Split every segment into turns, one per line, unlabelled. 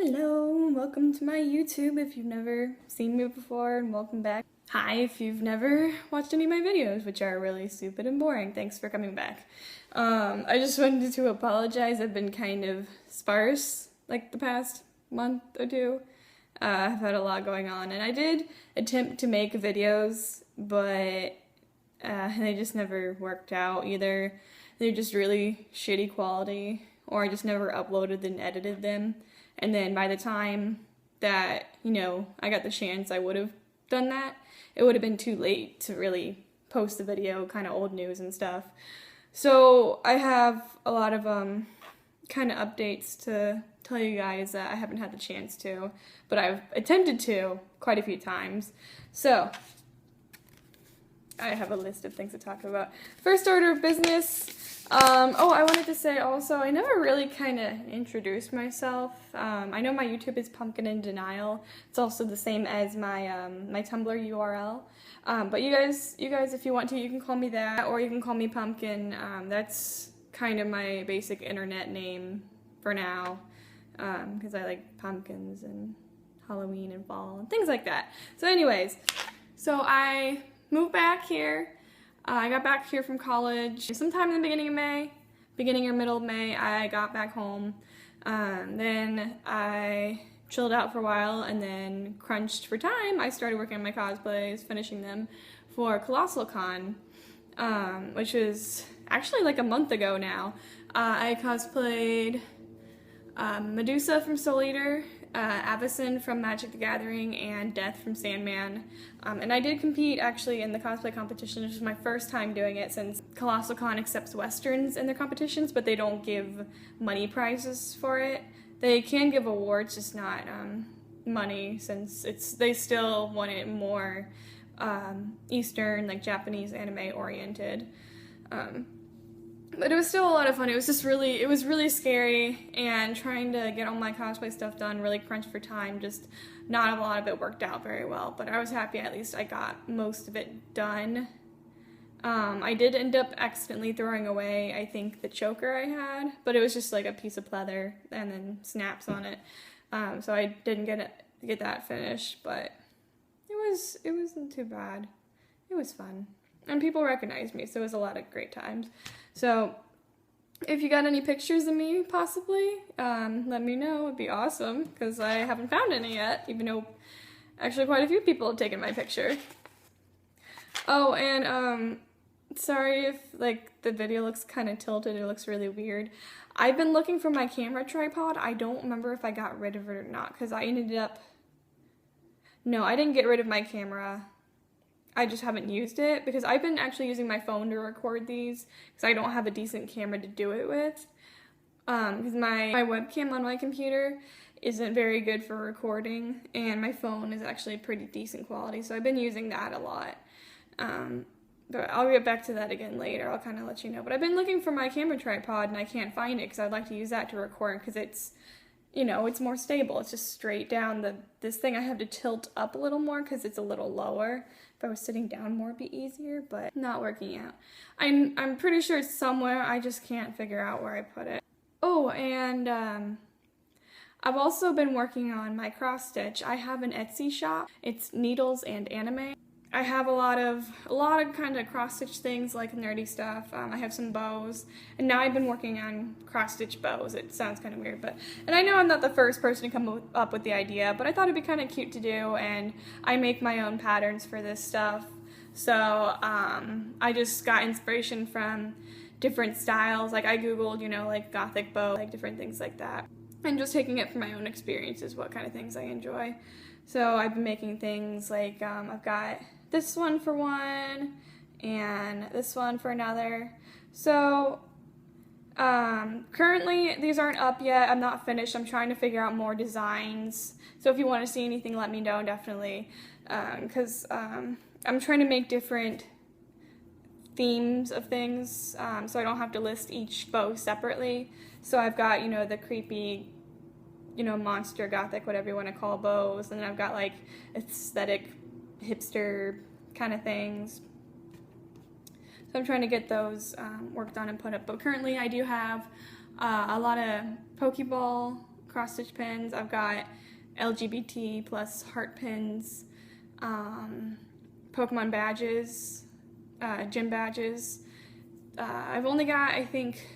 Hello, welcome to my YouTube if you've never seen me before, and welcome back. Hi if you've never watched any of my videos, which are really stupid and boring. Thanks for coming back. I just wanted to apologize. I've been kind of sparse like the past month or two. I've had a lot going on, and I did attempt to make videos, but they just never worked out. Either they're just really shitty quality, or I just never uploaded and edited them. And then by the time that, I got the chance I would have done that, it would have been too late to really post the video, kind of old news and stuff. So I have a lot of kind of updates to tell you guys that I haven't had the chance to, but I've attempted to quite a few times. So I have a list of things to talk about. First order of business. I wanted to say also, I never really kind of introduced myself. I know my YouTube is Pumpkin in Denial. It's also the same as my my Tumblr URL. But you guys, if you want to, you can call me that, or you can call me Pumpkin. That's kind of my basic internet name for now, because I like pumpkins and Halloween and fall and things like that. So anyways, so I moved back here. I got back here from college sometime in the beginning or middle of May. I got back home. Then I chilled out for a while and then crunched for time. I started working on my cosplays, finishing them for Colossal Con, which was actually like a month ago now. I cosplayed Medusa from Soul Eater, Avacyn from Magic the Gathering, and Death from Sandman. And I did compete actually in the cosplay competition. This was my first time doing it since Colossal Con accepts Westerns in their competitions, but they don't give money prizes for it. They can give awards, just not money, since they still want it more Eastern, like Japanese anime oriented. But it was still a lot of fun. It was really scary, and trying to get all my cosplay stuff done, really crunched for time, just not a lot of it worked out very well, but I was happy at least I got most of it done. I did end up accidentally throwing away, I think, the choker I had, but it was just like a piece of pleather and then snaps on it. So I didn't get that finished, but it wasn't too bad. It was fun. And people recognized me, so it was a lot of great times. So if you got any pictures of me, possibly, let me know. It'd be awesome, because I haven't found any yet, even though actually quite a few people have taken my picture. Oh, and sorry if like the video looks kind of tilted, it looks really weird. I've been looking for my camera tripod. I don't remember if I got rid of it or not, because I ended up... No, I didn't get rid of my camera. I just haven't used it, because I've been actually using my phone to record these, because I don't have a decent camera to do it with. Because my webcam on my computer isn't very good for recording, and my phone is actually pretty decent quality, so I've been using that a lot. But I'll get back to that again later. I'll kind of let you know. But I've been looking for my camera tripod, and I can't find it, because I'd like to use that to record, because it's, it's more stable. It's just straight down. This thing I have to tilt up a little more, because it's a little lower. If I was sitting down more, it'd be easier, but not working out. I'm pretty sure it's somewhere. I just can't figure out where I put it. Oh, and I've also been working on my cross stitch. I have an Etsy shop. It's needles and anime. I have a lot of kind of cross stitch things, like nerdy stuff. I have some bows, and now I've been working on cross stitch bows. It sounds kind of weird, and I know I'm not the first person to come up with the idea, but I thought it'd be kind of cute to do, and I make my own patterns for this stuff. So I just got inspiration from different styles. Like I googled, like gothic bow, like different things like that, and just taking it from my own experiences, what kind of things I enjoy. So I've been making things like I've got this one for one, and this one for another. So currently these aren't up yet. I'm not finished. I'm trying to figure out more designs. So if you want to see anything, let me know, definitely. Because I'm trying to make different themes of things, so I don't have to list each bow separately. So I've got, the creepy, monster, gothic, whatever you want to call bows, and then I've got like aesthetic, hipster kind of things. So I'm trying to get those worked on and put up. But currently I do have a lot of Pokeball cross stitch pins. I've got LGBT plus heart pins, Pokemon badges, gym badges. I've only got, I think,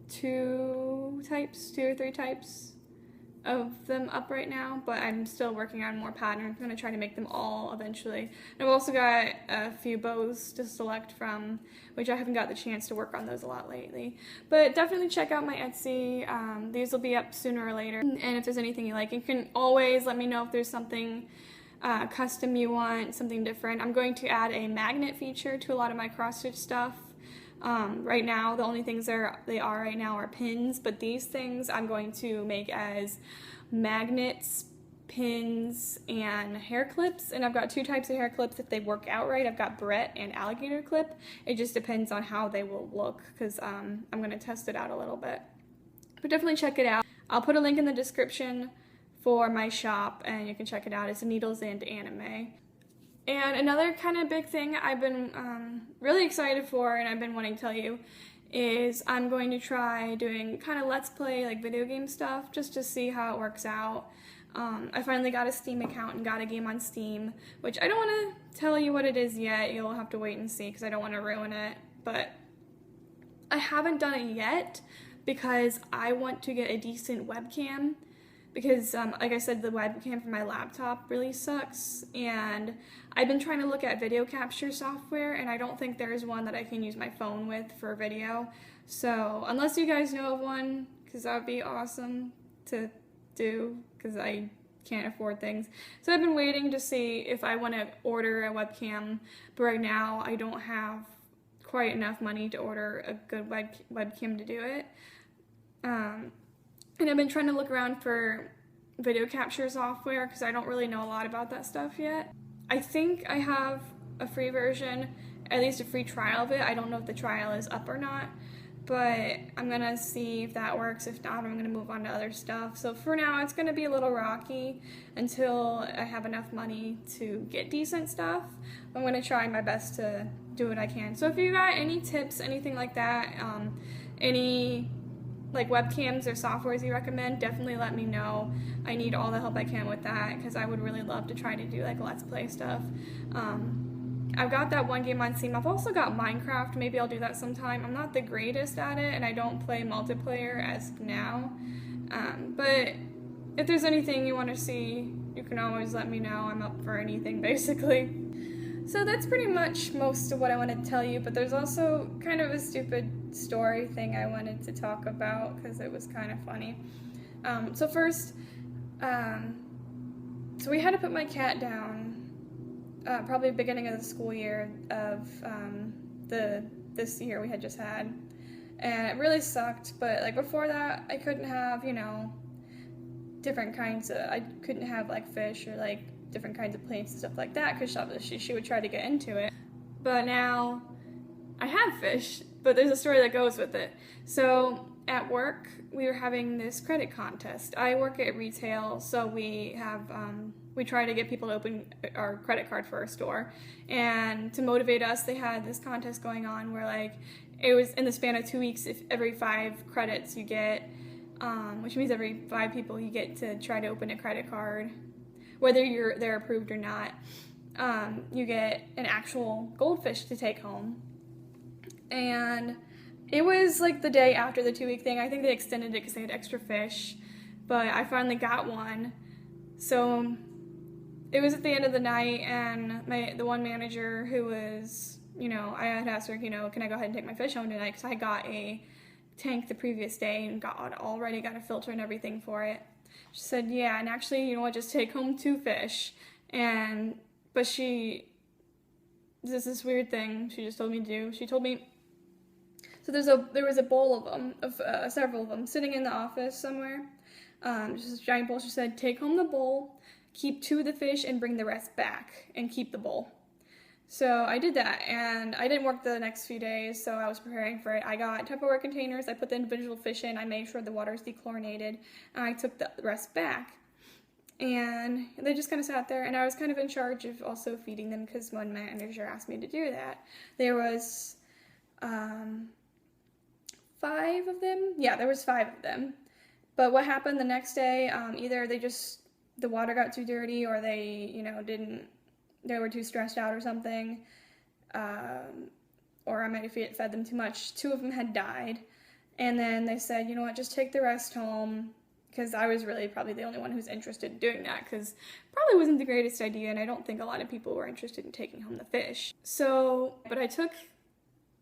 2 or 3 types of them up right now, but I'm still working on more patterns. I'm going to try to make them all eventually. And I've also got a few bows to select from, which I haven't got the chance to work on those a lot lately. But definitely check out my Etsy. These will be up sooner or later. And if there's anything you like, you can always let me know if there's something custom you want, something different. I'm going to add a magnet feature to a lot of my cross-stitch stuff. Right now, the only things they are right now are pins, but these things I'm going to make as magnets, pins, and hair clips. And I've got 2 types of hair clips if they work out right. I've got barrette and alligator clip. It just depends on how they will look, because I'm going to test it out a little bit. But definitely check it out. I'll put a link in the description for my shop, and you can check it out. It's Needles and Anime. And another kind of big thing I've been really excited for, and I've been wanting to tell you, is I'm going to try doing kind of Let's Play, like video game stuff, just to see how it works out. I finally got a Steam account and got a game on Steam, which I don't want to tell you what it is yet. You'll have to wait and see, because I don't want to ruin it. But I haven't done it yet, because I want to get a decent webcam. Because, like I said, the webcam for my laptop really sucks, and I've been trying to look at video capture software, and I don't think there's one that I can use my phone with for video. So, unless you guys know of one, because that would be awesome to do, because I can't afford things. So I've been waiting to see if I want to order a webcam, but right now I don't have quite enough money to order a good webcam to do it. And I've been trying to look around for video capture software, because I don't really know a lot about that stuff yet. I think I have a free version, at least a free trial of it. I don't know if the trial is up or not, but I'm gonna see if that works. If not, I'm gonna move on to other stuff. So for now, it's gonna be a little rocky until I have enough money to get decent stuff. I'm gonna try my best to do what I can. So if you got any tips, anything like that, any like webcams or softwares you recommend, definitely let me know. I need all the help I can with that, because I would really love to try to do like Let's Play stuff. I've got that one game on Steam. I've also got Minecraft. Maybe I'll do that sometime. I'm not the greatest at it, and I don't play multiplayer as of now. But if there's anything you want to see, you can always let me know. I'm up for anything, basically. So that's pretty much most of what I wanted to tell you, but there's also kind of a stupid story thing I wanted to talk about, because it was kind of funny. So first, so we had to put my cat down, probably beginning of the school year of this year we had just had, and it really sucked. But like before that, I couldn't have, you know, different kinds of, I couldn't have like fish or like different kinds of plants and stuff like that, because she would try to get into it. But now I have fish, but there's a story that goes with it. So at work, we were having this credit contest. I work at retail, so we have we try to get people to open our credit card for our store. And to motivate us, they had this contest going on where, like, it was in the span of 2 weeks, if every 5 credits you get, which means every 5 people you get to try to open a credit card, whether they're approved or not, you get an actual goldfish to take home. And it was like the day after the 2-week thing. I think they extended it because they had extra fish, but I finally got one. So it was at the end of the night, and the one manager who was, you know, I had asked her, you know, can I go ahead and take my fish home tonight, because I got a tank the previous day and already got a filter and everything for it. She said, yeah, and actually, you know what, just take home 2 fish. But this weird thing she just told me to do. She told me, so there was a bowl of them, several of them, sitting in the office somewhere. Just this giant bowl. She said, take home the bowl, keep 2 of the fish, and bring the rest back, and keep the bowl. So I did that, and I didn't work the next few days, so I was preparing for it. I got Tupperware containers, I put the individual fish in, I made sure the water is dechlorinated, and I took the rest back. And they just kind of sat there, and I was kind of in charge of also feeding them, because one manager asked me to do that. There was 5 of them. Yeah, there was 5 of them. But what happened the next day, either the water got too dirty, or they, they were too stressed out or something, or I might have fed them too much. 2 of them had died, and then they said, you know what, just take the rest home, because I was really probably the only one who's interested in doing that, because probably wasn't the greatest idea, and I don't think a lot of people were interested in taking home the fish. So, but I took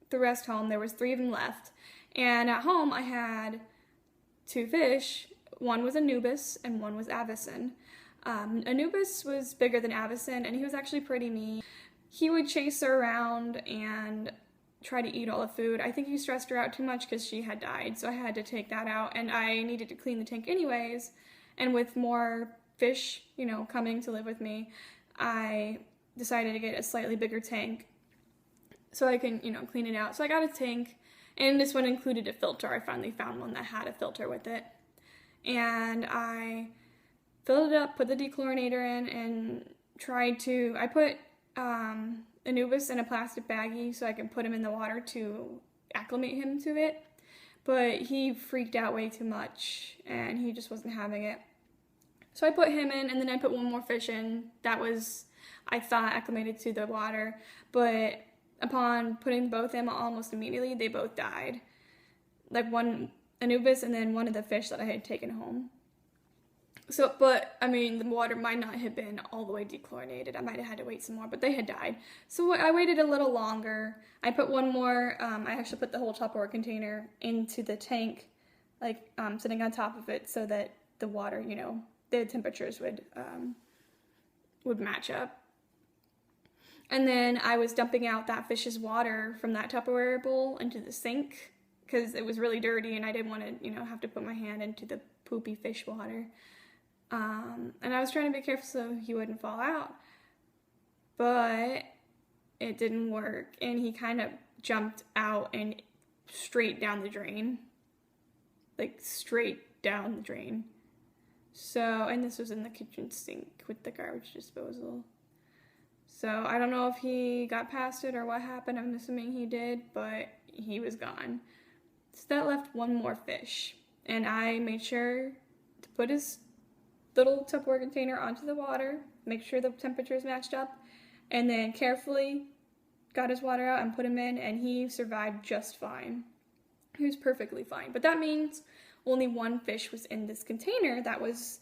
the rest home. There was 3 of them left, and at home I had 2 fish. One was Anubis and one was Avicen. Anubis was bigger than Avicen, and he was actually pretty mean. He would chase her around and try to eat all the food. I think he stressed her out too much because she had died, so I had to take that out, and I needed to clean the tank anyways. And with more fish, coming to live with me, I decided to get a slightly bigger tank so I can, clean it out. So I got a tank, and this one included a filter. I finally found one that had a filter with it. And I filled it up, put the dechlorinator in, and I put Anubis in a plastic baggie so I can put him in the water to acclimate him to it. But he freaked out way too much, and he just wasn't having it. So I put him in, and then I put one more fish in that was, I thought, acclimated to the water. But upon putting both in, almost immediately, they both died. Like one Anubis and then one of the fish that I had taken home. So, but, I mean, the water might not have been all the way dechlorinated. I might have had to wait some more, but they had died. So I waited a little longer. I put one more, I actually put the whole Tupperware container into the tank, like, sitting on top of it so that the water, the temperatures would match up. And then I was dumping out that fish's water from that Tupperware bowl into the sink because it was really dirty and I didn't want to, have to put my hand into the poopy fish water. And I was trying to be careful so he wouldn't fall out, but it didn't work, and he kind of jumped out and straight down the drain, like straight down the drain. So, and this was in the kitchen sink with the garbage disposal. So I don't know if he got past it or what happened. I'm assuming he did, but he was gone. So that left one more fish, and I made sure to put his little Tupperware container onto the water, make sure the temperatures matched up, and then carefully got his water out and put him in, and he survived just fine. He was perfectly fine. But that means only one fish was in this container that was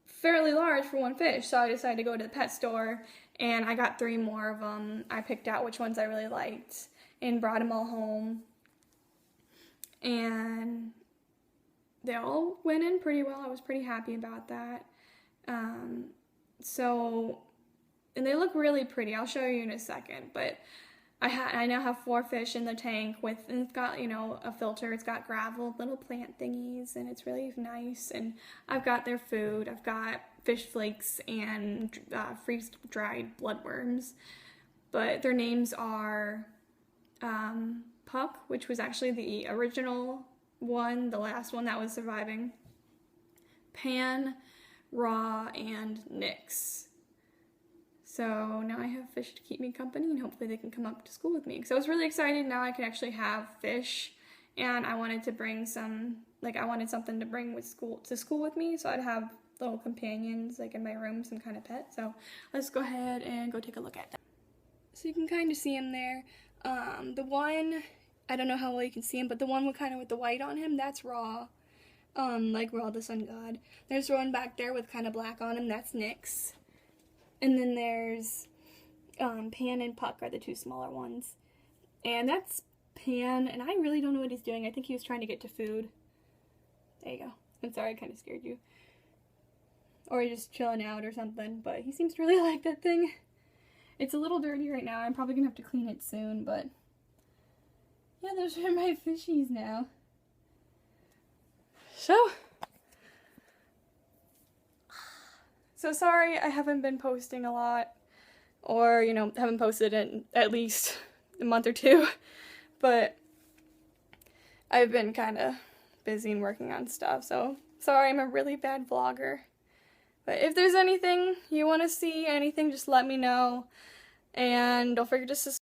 fairly large for one fish. So I decided to go to the pet store, and I got 3 more of them. I picked out which ones I really liked and brought them all home. And they all went in pretty well. I was pretty happy about that. And they look really pretty. I'll show you in a second. But I now have 4 fish in the tank and it's got, a filter. It's got gravel, little plant thingies, and it's really nice. And I've got their food. I've got fish flakes and freeze-dried bloodworms. But their names are Puck, which was actually the original one, the last one that was surviving, Pan, Raw, and Nix. So now I have fish to keep me company, and hopefully they can come up to school with me. So I was really excited. Now I can actually have fish, and I wanted to bring I wanted something to bring to school with me, so I'd have little companions, in my room, some kind of pet. So let's go ahead and go take a look at that. So you can kind of see him there. The one, I don't know how well you can see him, but the one with the white on him, that's Raw. Like Raw the Sun God. There's one back there with kind of black on him, that's Nix. And then there's Pan and Puck are the 2 smaller ones. And that's Pan, and I really don't know what he's doing. I think he was trying to get to food. There you go. I'm sorry, I kind of scared you. Or he's just chilling out or something, but he seems to really like that thing. It's a little dirty right now. I'm probably going to have to clean it soon, but yeah, those are my fishies now. So sorry I haven't been posting a lot, or, haven't posted in at least a month or 2, but I've been kind of busy and working on stuff, so sorry, I'm a really bad vlogger. But if there's anything you want to see, anything, just let me know, and don't forget to subscribe.